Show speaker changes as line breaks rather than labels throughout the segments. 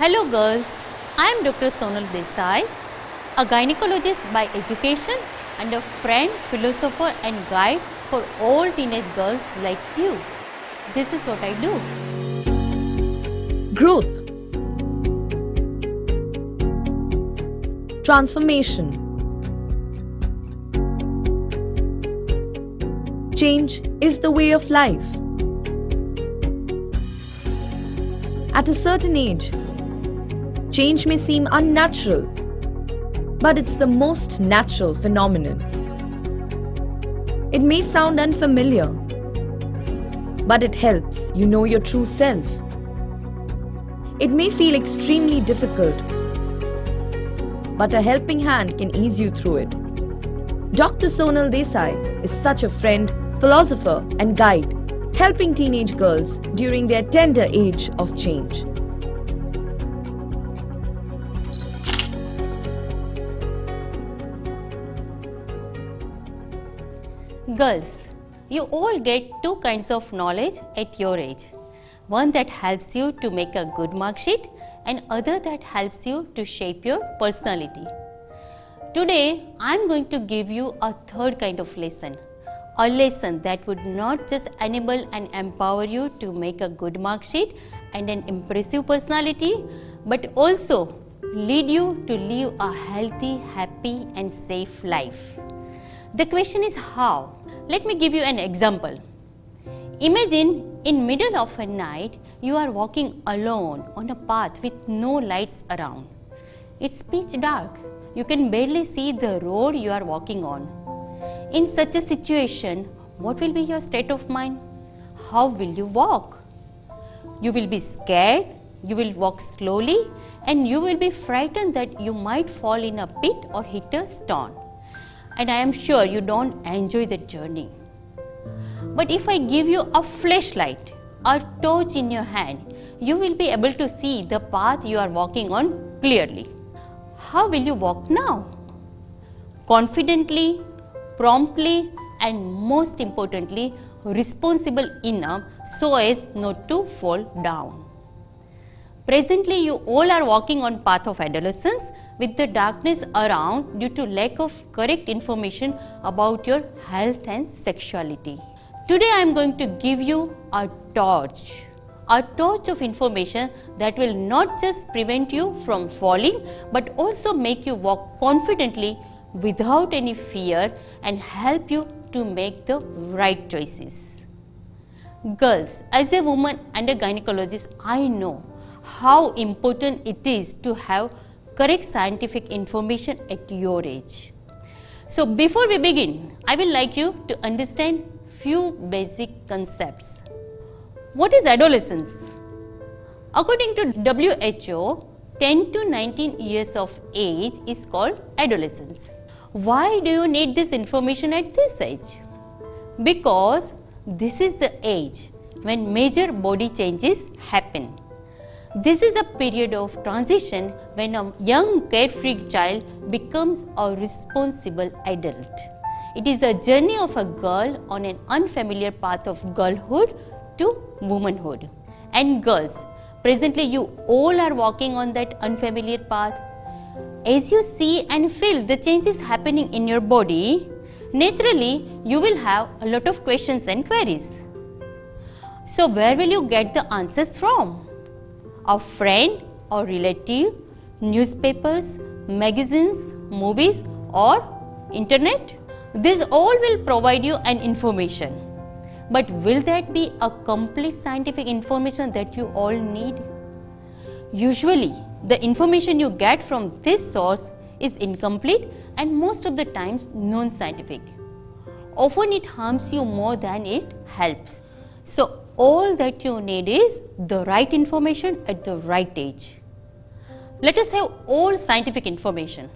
Hello girls, I am Dr. Sonal Desai, a gynecologist by education and a friend, philosopher and guide for all teenage girls like you. This is what I do.
Growth, transformation, change is the way of life. At a certain age, change may seem unnatural, but it's the most natural phenomenon. It may sound unfamiliar, but it helps you know your true self. It may feel extremely difficult, but a helping hand can ease you through it. Dr. Sonal Desai is such a friend, philosopher and guide, helping teenage girls during their tender age of change.
Girls, you all get two kinds of knowledge at your age. One that helps you to make a good mark sheet and other that helps you to shape your personality. Today, I am going to give you a third kind of lesson. A lesson that would not just enable and empower you to make a good mark sheet and an impressive personality, but also lead you to live a healthy, happy and safe life. The question is how? Let me give you an example. Imagine in middle of a night, you are walking alone on a path with no lights around. It's pitch dark. You can barely see the road you are walking on. In such a situation, what will be your state of mind? How will you walk? You will be scared, you will walk slowly, and you will be frightened that you might fall in a pit or hit a stone. And I am sure you don't enjoy the journey. But if I give you a flashlight, a torch in your hand, you will be able to see the path you are walking on clearly. How will you walk now? Confidently, promptly, and most importantly, responsible enough so as not to fall down. Presently, you all are walking on path of adolescence with the darkness around due to lack of correct information about your health and sexuality. Today, I am going to give you a torch of information that will not just prevent you from falling, but also make you walk confidently without any fear and help you to make the right choices. Girls, as a woman and a gynecologist, I know how important it is to have correct scientific information at your age. So before we begin, I will like you to understand few basic concepts. What is adolescence? According to WHO, 10 to 19 years of age is called adolescence. Why do you need this information at this age? Because this is the age when major body changes happen. This is a period of transition when a young carefree child becomes a responsible adult. It is a journey of a girl on an unfamiliar path of girlhood to womanhood. And girls, presently you all are walking on that unfamiliar path. As you see and feel the changes happening in your body, naturally you will have a lot of questions and queries. So where will you get the answers from? A friend or relative, newspapers, magazines, movies or internet? This all will provide you an information. But will that be a complete scientific information that you all need? Usually, the information you get from this source is incomplete and most of the times non-scientific. Often it harms you more than it helps. So all that you need is the right information at the right age. Let us have all scientific information.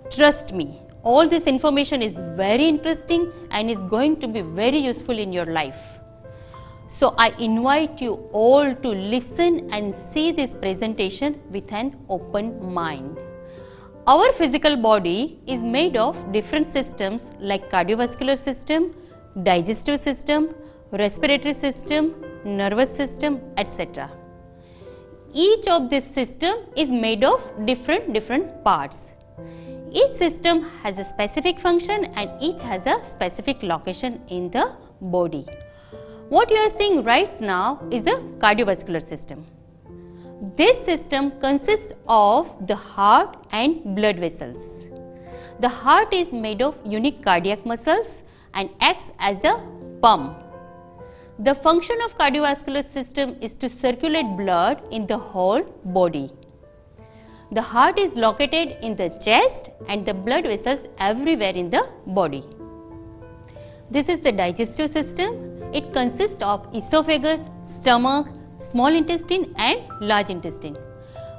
Trust me, all this information is very interesting and is going to be very useful in your life. So I invite you all to listen and see this presentation with an open mind. Our physical body is made of different systems like cardiovascular system, digestive system, respiratory system, nervous system, etc. each of this system is made of different parts. Each system has a specific function and each has a specific location in the body. What you are seeing right now is a cardiovascular system. This system consists of the heart and blood vessels. The heart is made of unique cardiac muscles and acts as a pump. The function of cardiovascular system is to circulate blood in the whole body. The heart is located in the chest and the blood vessels everywhere in the body. This is the digestive system. It consists of esophagus, stomach, small intestine and large intestine.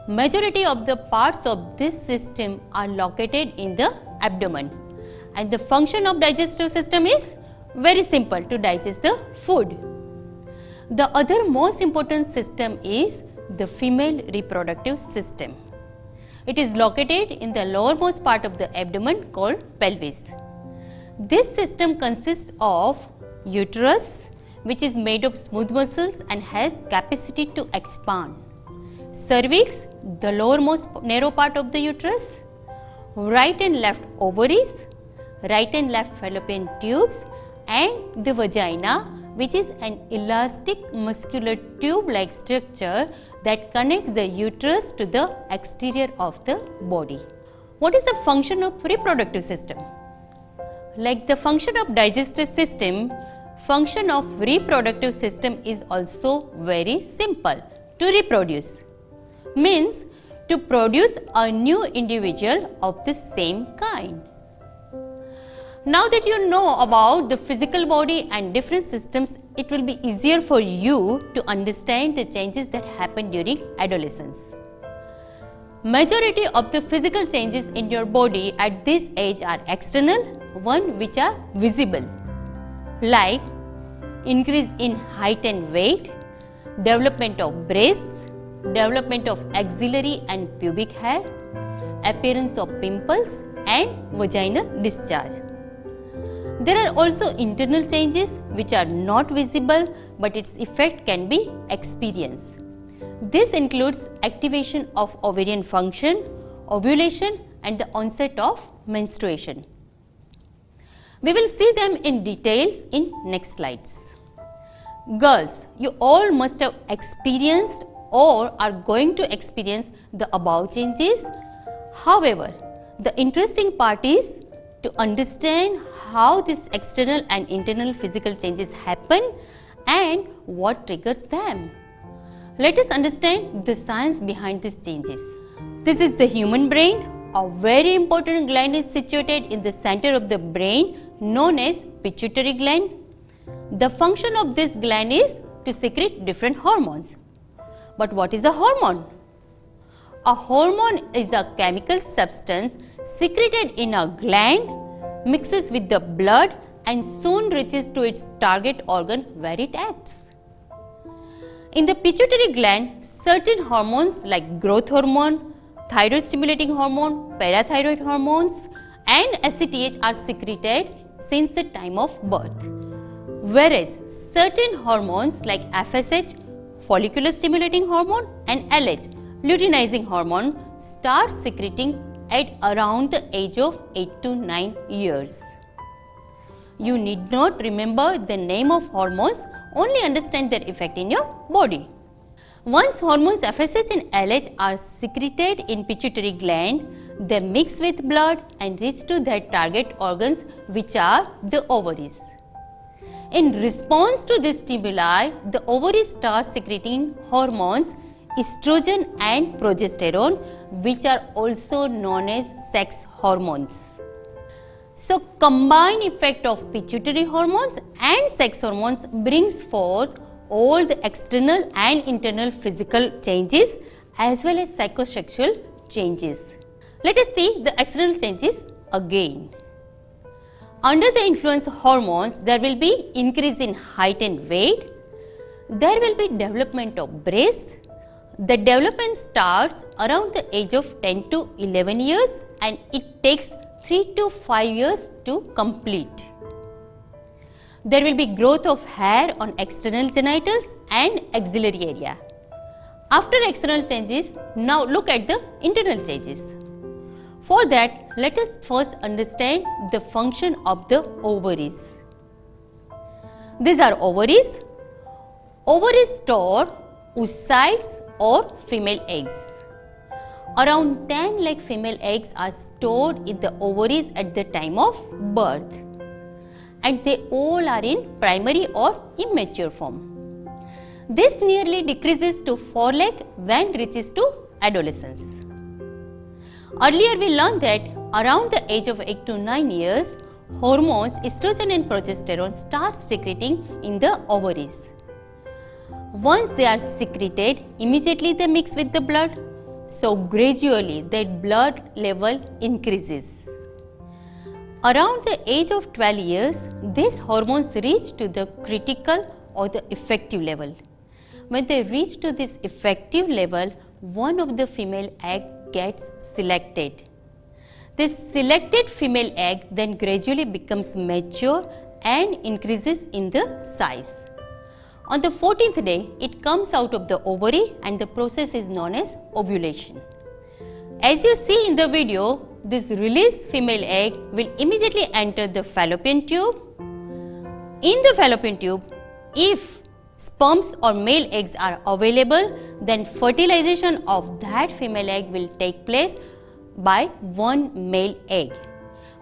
Majority of the parts of this system are located in the abdomen. And the function of digestive system is very simple, to digest the food. The other most important system is the female reproductive system. It is located in the lowermost part of the abdomen called pelvis. This system consists of uterus, which is made of smooth muscles and has capacity to expand. Cervix, the lowermost narrow part of the uterus. Right and left ovaries, right and left fallopian tubes, and the vagina, which is an elastic muscular tube-like structure that connects the uterus to the exterior of the body. What is the function of reproductive system? Like the function of digestive system, function of reproductive system is also very simple, to reproduce. Means to produce a new individual of the same kind. Now that you know about the physical body and different systems, it will be easier for you to understand the changes that happen during adolescence. Majority of the physical changes in your body at this age are external, one which are visible, like increase in height and weight, development of breasts, development of axillary and pubic hair, appearance of pimples and vaginal discharge. There are also internal changes which are not visible, but its effect can be experienced. This includes activation of ovarian function, ovulation and the onset of menstruation. We will see them in details in next slides. Girls, you all must have experienced or are going to experience the above changes. However, the interesting part is to understand how these external and internal physical changes happen and what triggers them. Let us understand the science behind these changes. This is the human brain. A very important gland is situated in the center of the brain known as pituitary gland. The function of this gland is to secrete different hormones. But what is a hormone? A hormone is a chemical substance secreted in a gland, mixes with the blood and soon reaches to its target organ where it acts. In the pituitary gland, certain hormones like growth hormone, thyroid stimulating hormone, parathyroid hormones and ACTH are secreted since the time of birth. Whereas certain hormones like FSH, follicular stimulating hormone and LH, luteinizing hormone, start secreting at around the age of 8 to 9 years. You need not remember the name of hormones, only understand their effect in your body. Once hormones FSH and LH are secreted in pituitary gland, they mix with blood and reach to their target organs, which are the ovaries. In response to this stimuli, the ovaries start secreting hormones estrogen and progesterone, which are also known as sex hormones. So, combined effect of pituitary hormones and sex hormones brings forth all the external and internal physical changes as well as psychosexual changes. Let us see the external changes again. Under the influence of hormones, there will be increase in height and weight. There will be development of breasts. The development starts around the age of 10 to 11 years and it takes 3 to 5 years to complete. There will be growth of hair on external genitals and axillary area. After external changes, now look at the internal changes. For that, let us first understand the function of the ovaries. These are ovaries. Ovaries store oocytes or female eggs. Around 10 lakh female eggs are stored in the ovaries at the time of birth, and they all are in primary or immature form. This nearly decreases to 4 lakh when reaches to adolescence. Earlier we learned that around the age of 8 to 9 years, hormones estrogen and progesterone start secreting in the ovaries. Once they are secreted, immediately they mix with the blood. So gradually that blood level increases. Around the age of 12 years, these hormones reach to the critical or the effective level. When they reach to this effective level, one of the female egg gets selected. This selected female egg then gradually becomes mature and increases in the size. On the 14th day, it comes out of the ovary and the process is known as ovulation. As you see in the video, this released female egg will immediately enter the fallopian tube. In the fallopian tube, if sperms or male eggs are available, then fertilization of that female egg will take place by one male egg.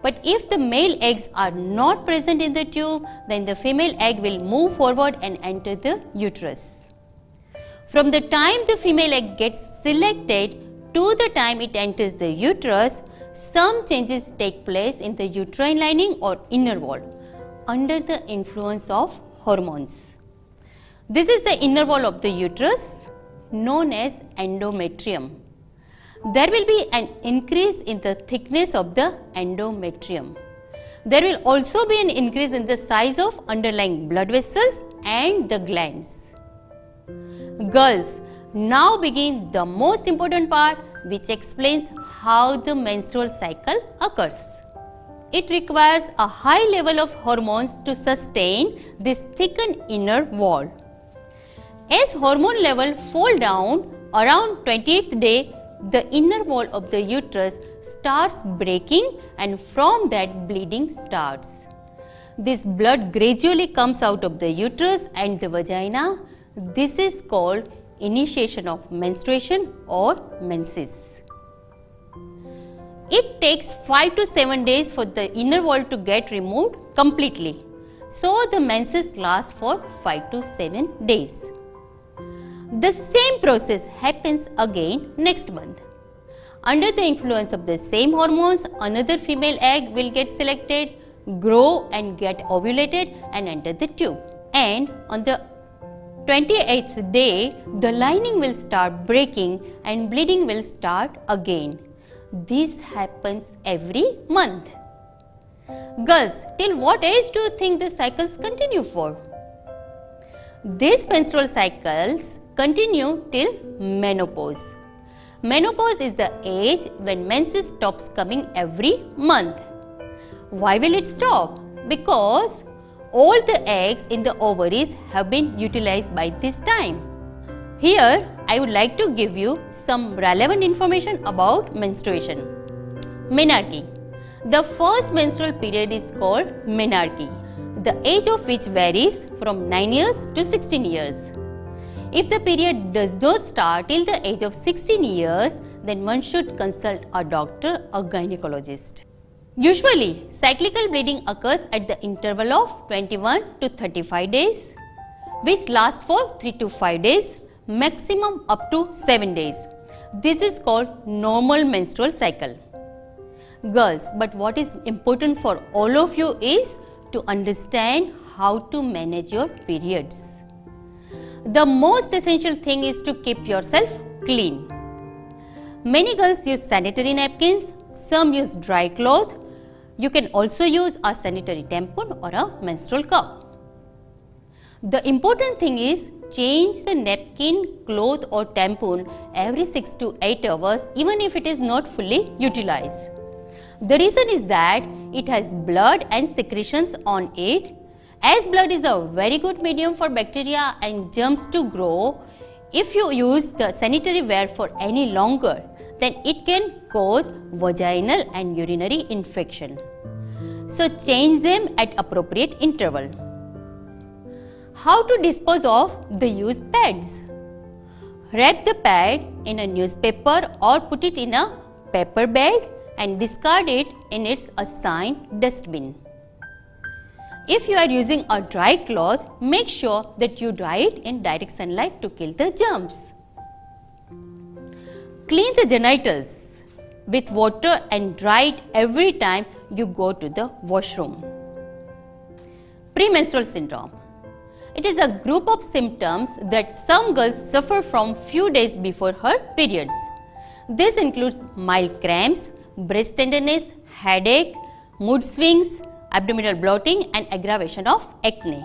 But if the male eggs are not present in the tube, then the female egg will move forward and enter the uterus. From the time the female egg gets selected to the time it enters the uterus, some changes take place in the uterine lining or inner wall under the influence of hormones. This is the inner wall of the uterus known as endometrium. There will be an increase in the thickness of the endometrium. There will also be an increase in the size of underlying blood vessels and the glands. Girls, now begin the most important part, which explains how the menstrual cycle occurs. It requires a high level of hormones to sustain this thickened inner wall. As hormone level fall down around 28th day, the inner wall of the uterus starts breaking and from that bleeding starts. This blood gradually comes out of the uterus and the vagina. This is called initiation of menstruation or menses. It takes 5 to 7 days for the inner wall to get removed completely. So the menses last for 5 to 7 days. The same process happens again next month. Under the influence of the same hormones, another female egg will get selected, grow and get ovulated and enter the tube. And on the 28th day, the lining will start breaking and bleeding will start again. This happens every month. Girls, till what age do you think the cycles continue for? These menstrual cycles continue till menopause. Menopause is the age when menses stops coming every month. Why will it stop? Because all the eggs in the ovaries have been utilized by this time. Here, I would like to give you some relevant information about menstruation. Menarche. The first menstrual period is called menarche, the age of which varies from 9 years to 16 years. If the period does not start till the age of 16 years, then one should consult a doctor or gynecologist. Usually, cyclical bleeding occurs at the interval of 21 to 35 days, which lasts for 3 to 5 days, maximum up to 7 days. This is called normal menstrual cycle. Girls, but what is important for all of you is to understand how to manage your periods. The most essential thing is to keep yourself clean. Many girls use sanitary napkins, some use dry cloth. You can also use a sanitary tampon or a menstrual cup. The important thing is change the napkin, cloth or tampon every 6 to 8 hours even if it is not fully utilized. The reason is that it has blood and secretions on it. As blood is a very good medium for bacteria and germs to grow, If you use the sanitary ware for any longer, then it can cause vaginal and urinary infection. So change them at appropriate interval. How to dispose of the used pads? Wrap the pad in a newspaper or put it in a paper bag and discard it in its assigned dustbin. If you are using a dry cloth, make sure that you dry it in direct sunlight to kill the germs. Clean the genitals with water and dry it every time you go to the washroom. Premenstrual syndrome. It is a group of symptoms that some girls suffer from few days before her periods. This includes mild cramps, breast tenderness, headache, mood swings, abdominal bloating and aggravation of acne.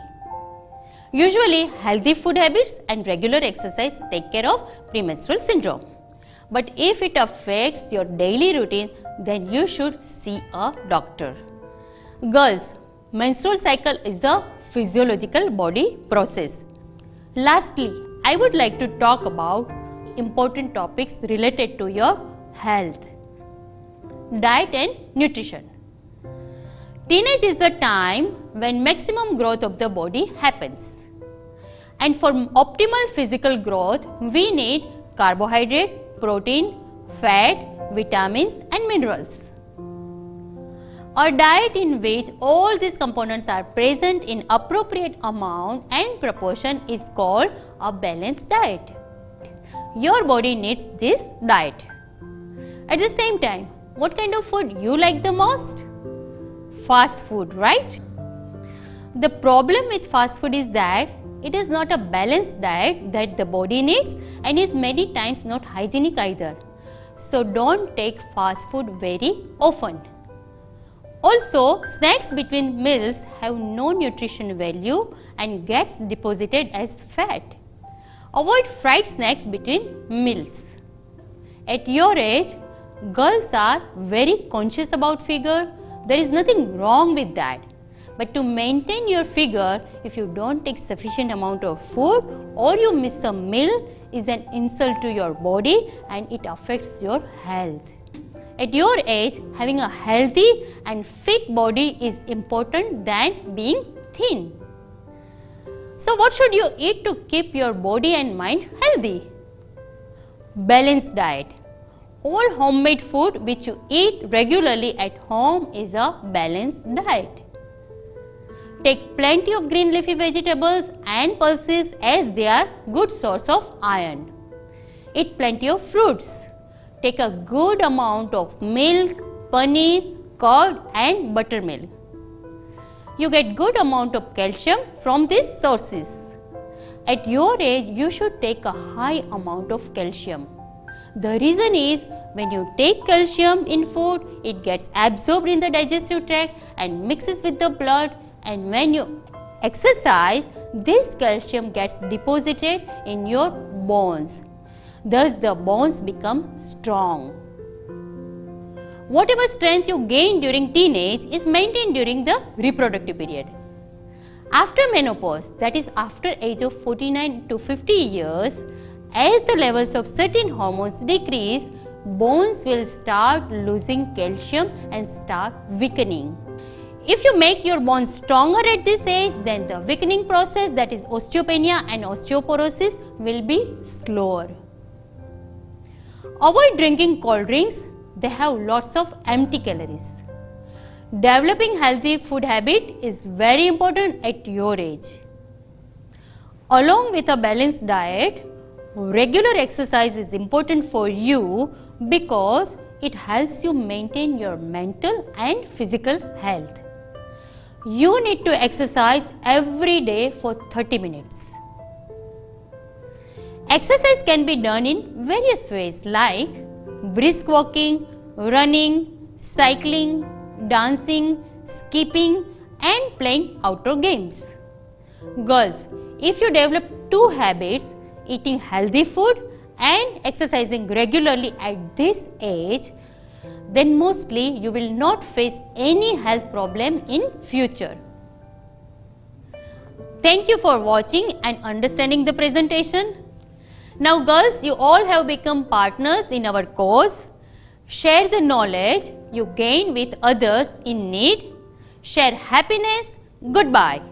Usually, healthy food habits and regular exercise take care of premenstrual syndrome. But if it affects your daily routine, then you should see a doctor. Girls, menstrual cycle is a physiological body process. Lastly, I would like to talk about important topics related to your health. Diet and nutrition. Teenage is the time when maximum growth of the body happens. And for optimal physical growth, we need carbohydrate, protein, fat, vitamins and minerals. A diet in which all these components are present in appropriate amount and proportion is called a balanced diet. Your body needs this diet. At the same time, what kind of food you like the most? Fast food, right? The problem with fast food is that it is not a balanced diet that the body needs and is many times not hygienic either. So don't take fast food very often. Also, snacks between meals have no nutrition value and gets deposited as fat. Avoid fried snacks between meals. At your age, girls are very conscious about figure. There is nothing wrong with that. But to maintain your figure, if you don't take sufficient amount of food or you miss a meal, is an insult to your body and it affects your health. At your age, having a healthy and fit body is important than being thin. So what should you eat to keep your body and mind healthy? Balanced diet. All homemade food which you eat regularly at home is a balanced diet. Take plenty of green leafy vegetables and pulses as they are good source of iron. Eat plenty of fruits. Take a good amount of milk, paneer, curd and buttermilk. You get good amount of calcium from these sources. At your age, you should take a high amount of calcium. The reason is when you take calcium in food, it gets absorbed in the digestive tract and mixes with the blood, and when you exercise, this calcium gets deposited in your bones. Thus, the bones become strong. Whatever strength you gain during teenage is maintained during the reproductive period. After menopause, that is after age of 49 to 50 years, as the levels of certain hormones decrease, bones will start losing calcium and start weakening. If you make your bones stronger at this age, then the weakening process, that is osteopenia and osteoporosis, will be slower. Avoid drinking cold drinks. They have lots of empty calories. Developing healthy food habit is very important at your age. Along with a balanced diet, regular exercise is important for you because it helps you maintain your mental and physical health. You need to exercise every day for 30 minutes. Exercise can be done in various ways like brisk walking, running, cycling, dancing, skipping and playing outdoor games. Girls, if you develop two habits, eating healthy food and exercising regularly at this age, then mostly you will not face any health problem in future. Thank you for watching and understanding the presentation. Now girls, you all have become partners in our cause. Share the knowledge you gain with others in need. Share happiness. Goodbye.